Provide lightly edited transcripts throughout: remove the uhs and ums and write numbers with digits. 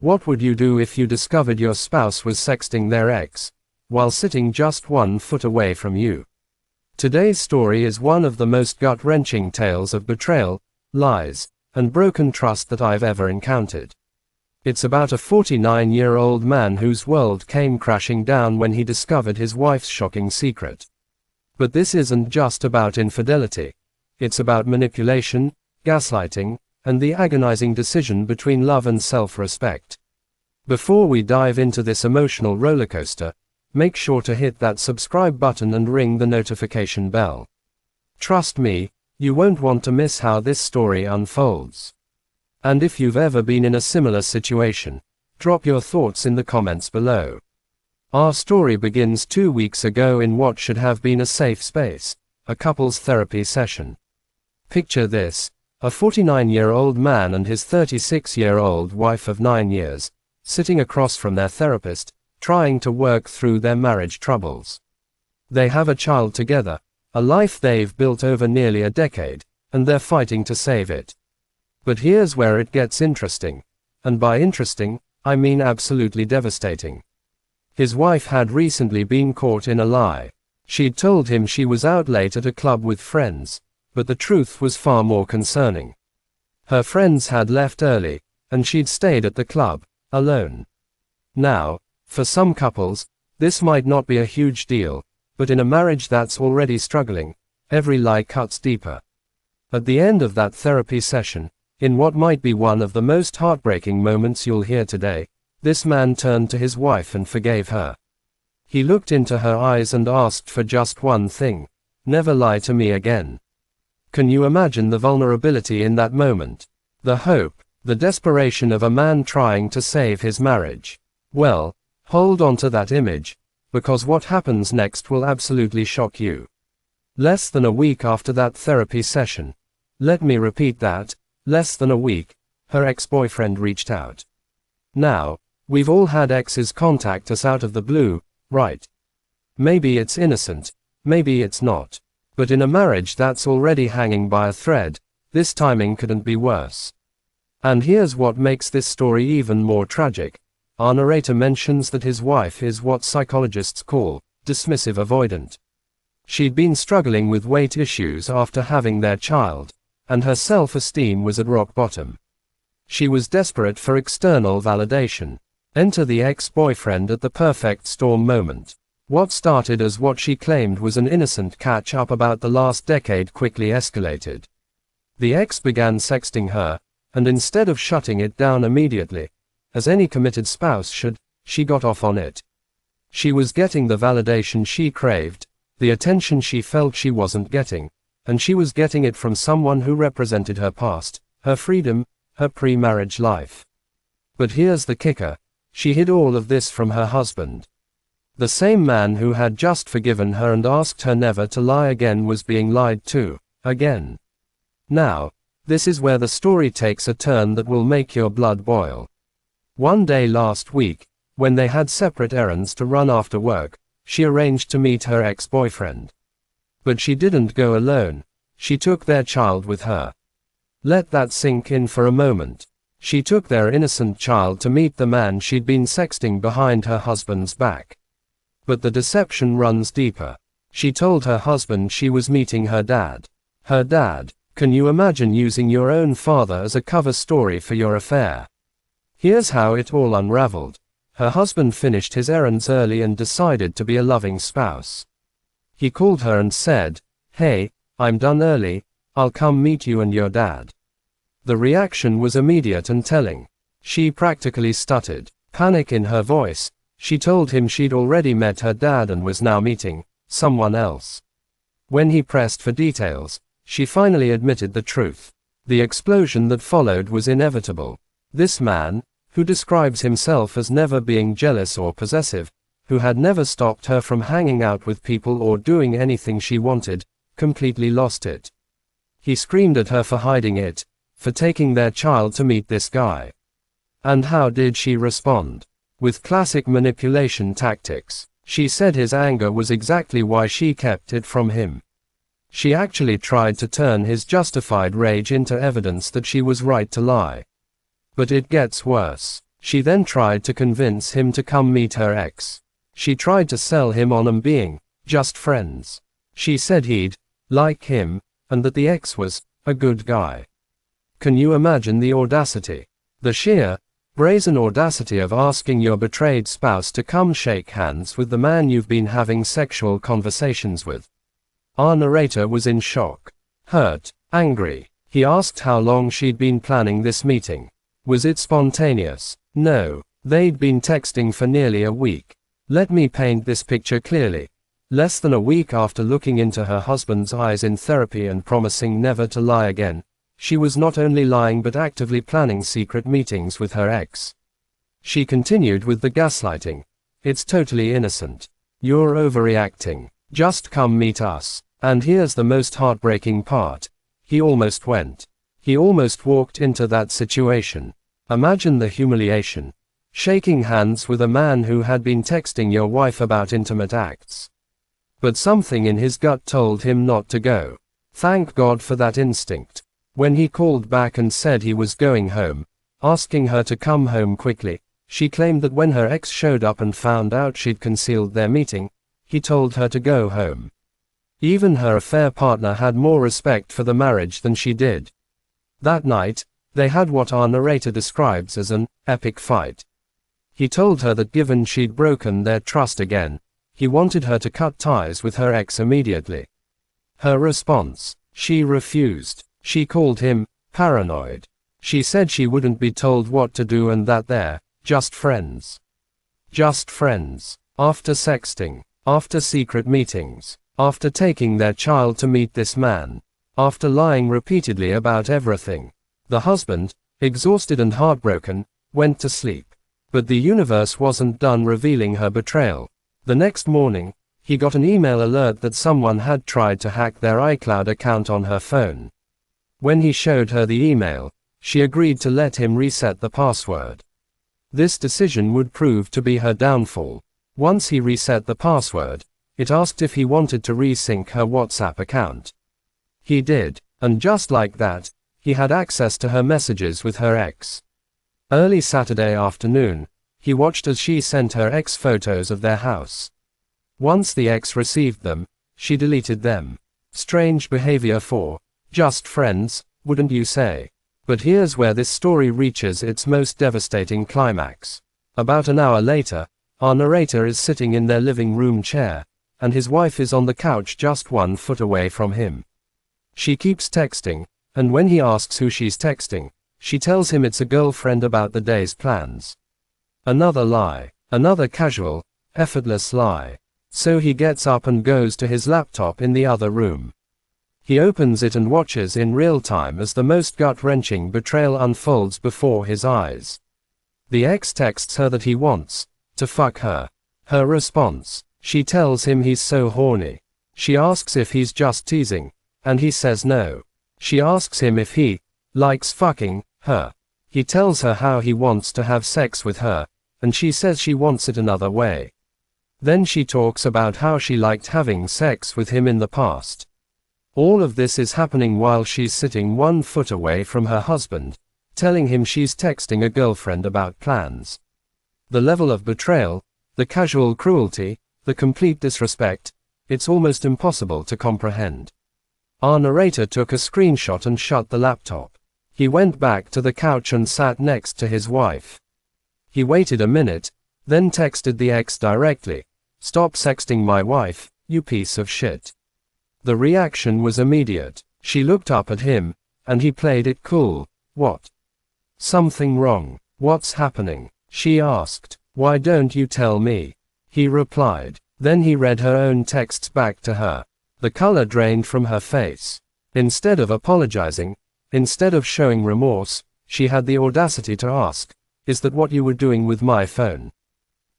What would you do if you discovered your spouse was sexting their ex, while sitting just 1 foot away from you? Today's story is one of the most gut-wrenching tales of betrayal, lies, and broken trust that I've ever encountered. It's about a 49-year-old man whose world came crashing down when he discovered his wife's shocking secret. But this isn't just about infidelity. It's about manipulation, gaslighting, and the agonizing decision between love and self-respect. Before we dive into this emotional rollercoaster, make sure to hit that subscribe button and ring the notification bell. Trust me, you won't want to miss how this story unfolds. And if you've ever been in a similar situation, drop your thoughts in the comments below. Our story begins 2 weeks ago in what should have been a safe space, a couples therapy session. Picture this, a 49-year-old man and his 36-year-old wife of 9 years, sitting across from their therapist, trying to work through their marriage troubles. They have a child together, a life they've built over nearly a decade, and they're fighting to save it. But here's where it gets interesting. And by interesting, I mean absolutely devastating. His wife had recently been caught in a lie. She'd told him she was out late at a club with friends, but the truth was far more concerning. Her friends had left early, and she'd stayed at the club, alone. Now, for some couples, this might not be a huge deal, but in a marriage that's already struggling, every lie cuts deeper. At the end of that therapy session, in what might be one of the most heartbreaking moments you'll hear today, this man turned to his wife and forgave her. He looked into her eyes and asked for just one thing: never lie to me again. Can you imagine the vulnerability in that moment? The hope, the desperation of a man trying to save his marriage. Well, hold on to that image, because what happens next will absolutely shock you. Less than a week after that therapy session, let me repeat that, less than a week, her ex-boyfriend reached out. Now, we've all had exes contact us out of the blue, right? Maybe it's innocent, maybe it's not. But in a marriage that's already hanging by a thread, this timing couldn't be worse. And here's what makes this story even more tragic. Our narrator mentions that his wife is what psychologists call dismissive avoidant. She'd been struggling with weight issues after having their child, and her self-esteem was at rock bottom. She was desperate for external validation. Enter the ex-boyfriend at the perfect storm moment. What started as what she claimed was an innocent catch-up about the last decade quickly escalated. The ex began sexting her, and instead of shutting it down immediately, as any committed spouse should, she got off on it. She was getting the validation she craved, the attention she felt she wasn't getting, and she was getting it from someone who represented her past, her freedom, her pre-marriage life. But here's the kicker: she hid all of this from her husband. The same man who had just forgiven her and asked her never to lie again was being lied to, again. Now, this is where the story takes a turn that will make your blood boil. One day last week, when they had separate errands to run after work, she arranged to meet her ex-boyfriend. But she didn't go alone, she took their child with her. Let that sink in for a moment. She took their innocent child to meet the man she'd been sexting behind her husband's back. But the deception runs deeper. She told her husband she was meeting her dad. Her dad. Can you imagine using your own father as a cover story for your affair? Here's how it all unraveled. Her husband finished his errands early and decided to be a loving spouse. He called her and said, "Hey, I'm done early, I'll come meet you and your dad." The reaction was immediate and telling. She practically stuttered, panic in her voice. She told him she'd already met her dad and was now meeting someone else. When he pressed for details, she finally admitted the truth. The explosion that followed was inevitable. This man, who describes himself as never being jealous or possessive, who had never stopped her from hanging out with people or doing anything she wanted, completely lost it. He screamed at her for hiding it, for taking their child to meet this guy. And how did she respond? With classic manipulation tactics. She said his anger was exactly why she kept it from him. She actually tried to turn his justified rage into evidence that she was right to lie. But it gets worse. She then tried to convince him to come meet her ex. She tried to sell him on them being just friends. She said he'd like him, and that the ex was a good guy. Can you imagine the audacity? The sheer, brazen audacity of asking your betrayed spouse to come shake hands with the man you've been having sexual conversations with. Our narrator was in shock. Hurt, angry. He asked how long she'd been planning this meeting. Was it spontaneous? No. They'd been texting for nearly a week. Let me paint this picture clearly. Less than a week after looking into her husband's eyes in therapy and promising never to lie again, she was not only lying but actively planning secret meetings with her ex. She continued with the gaslighting. It's totally innocent. You're overreacting. Just come meet us. And here's the most heartbreaking part. He almost went. He almost walked into that situation. Imagine the humiliation. Shaking hands with a man who had been texting your wife about intimate acts. But something in his gut told him not to go. Thank God for that instinct. When he called back and said he was going home, asking her to come home quickly, she claimed that when her ex showed up and found out she'd concealed their meeting, he told her to go home. Even her affair partner had more respect for the marriage than she did. That night, they had what our narrator describes as an epic fight. He told her that given she'd broken their trust again, he wanted her to cut ties with her ex immediately. Her response: she refused. She called him paranoid. She said she wouldn't be told what to do and that they're just friends. Just friends. After sexting, after secret meetings, after taking their child to meet this man, after lying repeatedly about everything, the husband, exhausted and heartbroken, went to sleep. But the universe wasn't done revealing her betrayal. The next morning, he got an email alert that someone had tried to hack their iCloud account on her phone. When he showed her the email, she agreed to let him reset the password. This decision would prove to be her downfall. Once he reset the password, it asked if he wanted to resync her WhatsApp account. He did, and just like that, he had access to her messages with her ex. Early Saturday afternoon, he watched as she sent her ex photos of their house. Once the ex received them, she deleted them. Strange behavior for just friends, wouldn't you say? But here's where this story reaches its most devastating climax. About an hour later, our narrator is sitting in their living room chair, and his wife is on the couch just 1 foot away from him. She keeps texting, and when he asks who she's texting, she tells him it's a girlfriend about the day's plans. Another lie. Another casual, effortless lie. So he gets up and goes to his laptop in the other room. He opens it and watches in real time as the most gut-wrenching betrayal unfolds before his eyes. The ex texts her that he wants to fuck her. Her response: she tells him he's so horny. She asks if he's just teasing, and he says no. She asks him if he likes fucking her. He tells her how he wants to have sex with her, and she says she wants it another way. Then she talks about how she liked having sex with him in the past. All of this is happening while she's sitting 1 foot away from her husband, telling him she's texting a girlfriend about plans. The level of betrayal, the casual cruelty, the complete disrespect, it's almost impossible to comprehend. Our narrator took a screenshot and shut the laptop. He went back to the couch and sat next to his wife. He waited a minute, then texted the ex directly: "Stop sexting my wife, you piece of shit." The reaction was immediate. She looked up at him, and he played it cool. "What? Something wrong? What's happening?" she asked. "Why don't you tell me?" He replied. Then he read her own texts back to her. The color drained from her face. Instead of apologizing, instead of showing remorse, she had the audacity to ask, "Is that what you were doing with my phone?"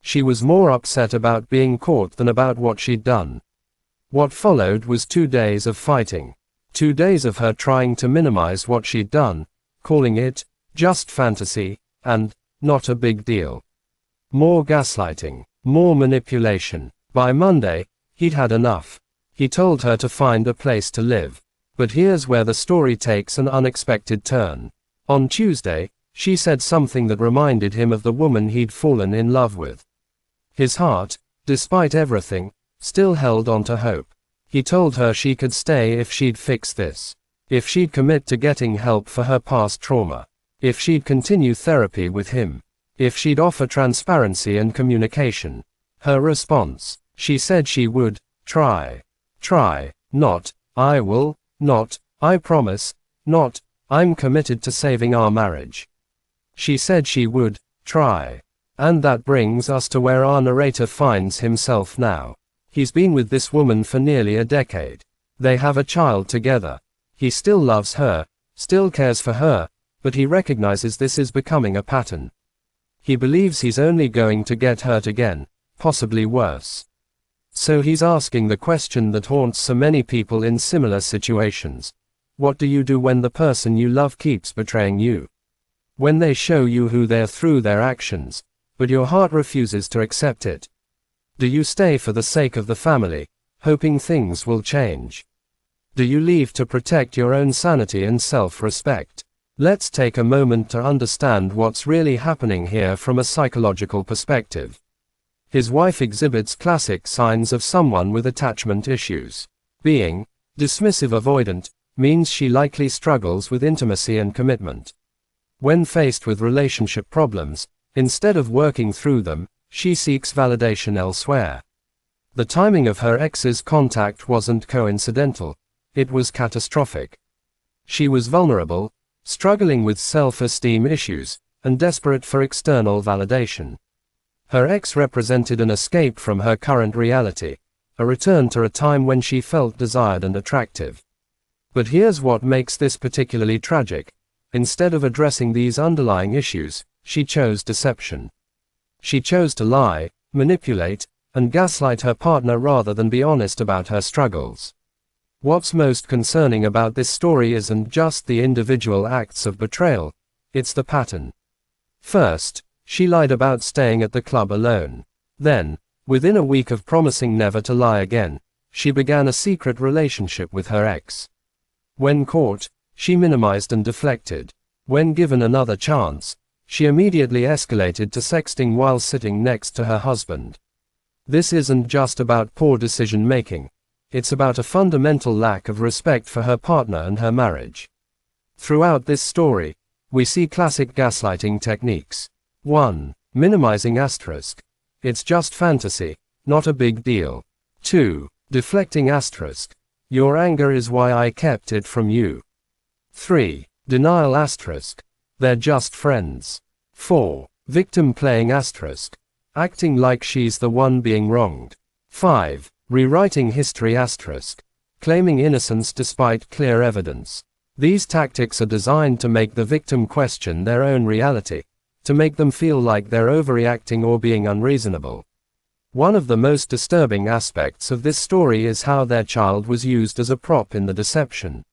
She was more upset about being caught than about what she'd done. What followed was 2 days of fighting. 2 days of her trying to minimize what she'd done, calling it just fantasy, and not a big deal. More gaslighting, more manipulation. By Monday, he'd had enough. He told her to find a place to live. But here's where the story takes an unexpected turn. On Tuesday, She said something that reminded him of the woman he'd fallen in love with. His heart, despite everything, still held on to hope. He told her she could stay if she'd fix this. If she'd commit to getting help for her past trauma. If she'd continue therapy with him. If she'd offer transparency and communication. Her response: she said she would try. Try, not, I will, not, I promise, not, I'm committed to saving our marriage. She said she would try. And that brings us to where our narrator finds himself now. He's been with this woman for nearly a decade. They have a child together. He still loves her, still cares for her, but he recognizes this is becoming a pattern. He believes he's only going to get hurt again, possibly worse. So he's asking the question that haunts so many people in similar situations. What do you do when the person you love keeps betraying you? When they show you who they're through their actions, but your heart refuses to accept it? Do you stay for the sake of the family, hoping things will change? Do you leave to protect your own sanity and self-respect? Let's take a moment to understand what's really happening here from a psychological perspective. His wife exhibits classic signs of someone with attachment issues. Being dismissive avoidant means she likely struggles with intimacy and commitment. When faced with relationship problems, instead of working through them, she seeks validation elsewhere. The timing of her ex's contact wasn't coincidental. It was catastrophic. She was vulnerable, struggling with self-esteem issues, and desperate for external validation. Her ex represented an escape from her current reality, a return to a time when she felt desired and attractive. But here's what makes this particularly tragic. Instead of addressing these underlying issues, she chose deception. She chose to lie, manipulate, and gaslight her partner rather than be honest about her struggles. What's most concerning about this story isn't just the individual acts of betrayal, it's the pattern. First, she lied about staying at the club alone. Then, within a week of promising never to lie again, she began a secret relationship with her ex. When caught, she minimized and deflected. When given another chance, she immediately escalated to sexting while sitting next to her husband. This isn't just about poor decision-making. It's about a fundamental lack of respect for her partner and her marriage. Throughout this story, we see classic gaslighting techniques. 1. Minimizing asterisk. It's just fantasy, not a big deal. 2. Deflecting asterisk. Your anger is why I kept it from you. 3. Denial asterisk. They're just friends. 4. Victim playing asterisk. Acting like she's the one being wronged. 5. Rewriting history asterisk. Claiming innocence despite clear evidence. These tactics are designed to make the victim question their own reality, to make them feel like they're overreacting or being unreasonable. One of the most disturbing aspects of this story is how their child was used as a prop in the deception.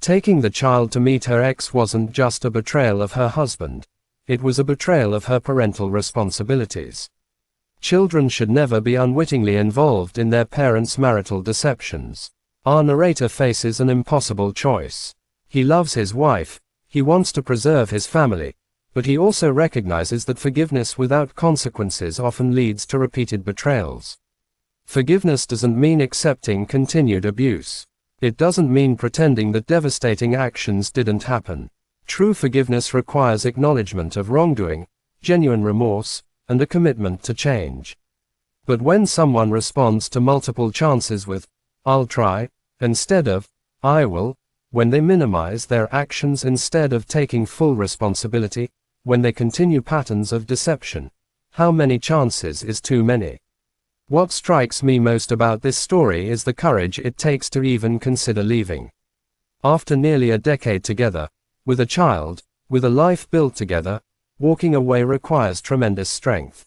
Taking the child to meet her ex wasn't just a betrayal of her husband, it was a betrayal of her parental responsibilities. Children should never be unwittingly involved in their parents' marital deceptions. Our narrator faces an impossible choice. He loves his wife, he wants to preserve his family, but he also recognizes that forgiveness without consequences often leads to repeated betrayals. Forgiveness doesn't mean accepting continued abuse. It doesn't mean pretending that devastating actions didn't happen. True forgiveness requires acknowledgement of wrongdoing, genuine remorse, and a commitment to change. But when someone responds to multiple chances with, "I'll try," instead of, "I will," when they minimize their actions instead of taking full responsibility, when they continue patterns of deception, how many chances is too many? What strikes me most about this story is the courage it takes to even consider leaving. After nearly a decade together, with a child, with a life built together, walking away requires tremendous strength.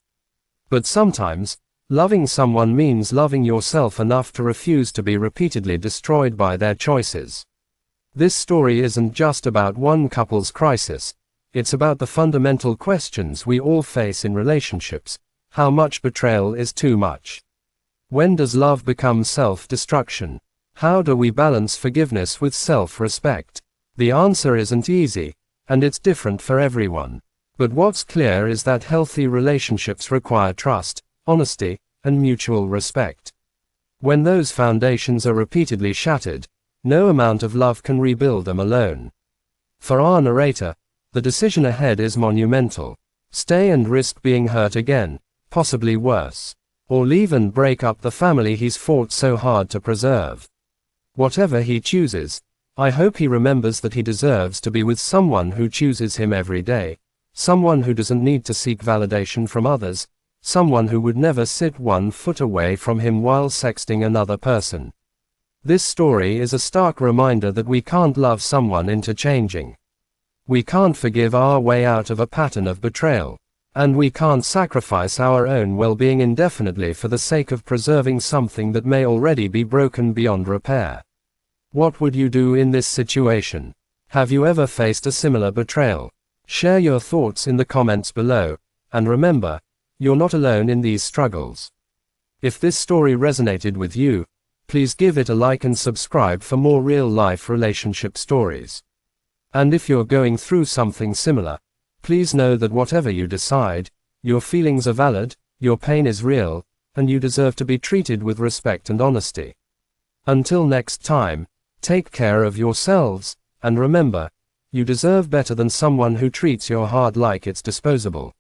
But sometimes, loving someone means loving yourself enough to refuse to be repeatedly destroyed by their choices. This story isn't just about one couple's crisis, it's about the fundamental questions we all face in relationships. How much betrayal is too much? When does love become self-destruction? How do we balance forgiveness with self-respect? The answer isn't easy, and it's different for everyone. But what's clear is that healthy relationships require trust, honesty, and mutual respect. When those foundations are repeatedly shattered, no amount of love can rebuild them alone. For our narrator, the decision ahead is monumental. Stay and risk being hurt again, possibly worse. Or leave and break up the family he's fought so hard to preserve. Whatever he chooses, I hope he remembers that he deserves to be with someone who chooses him every day, someone who doesn't need to seek validation from others, someone who would never sit 1 foot away from him while sexting another person. This story is a stark reminder that we can't love someone into changing. We can't forgive our way out of a pattern of betrayal. And we can't sacrifice our own well-being indefinitely for the sake of preserving something that may already be broken beyond repair. What would you do in this situation? Have you ever faced a similar betrayal? Share your thoughts in the comments below, and remember, you're not alone in these struggles. If this story resonated with you, please give it a like and subscribe for more real-life relationship stories. And if you're going through something similar, please know that whatever you decide, your feelings are valid, your pain is real, and you deserve to be treated with respect and honesty. Until next time, take care of yourselves, and remember, you deserve better than someone who treats your heart like it's disposable.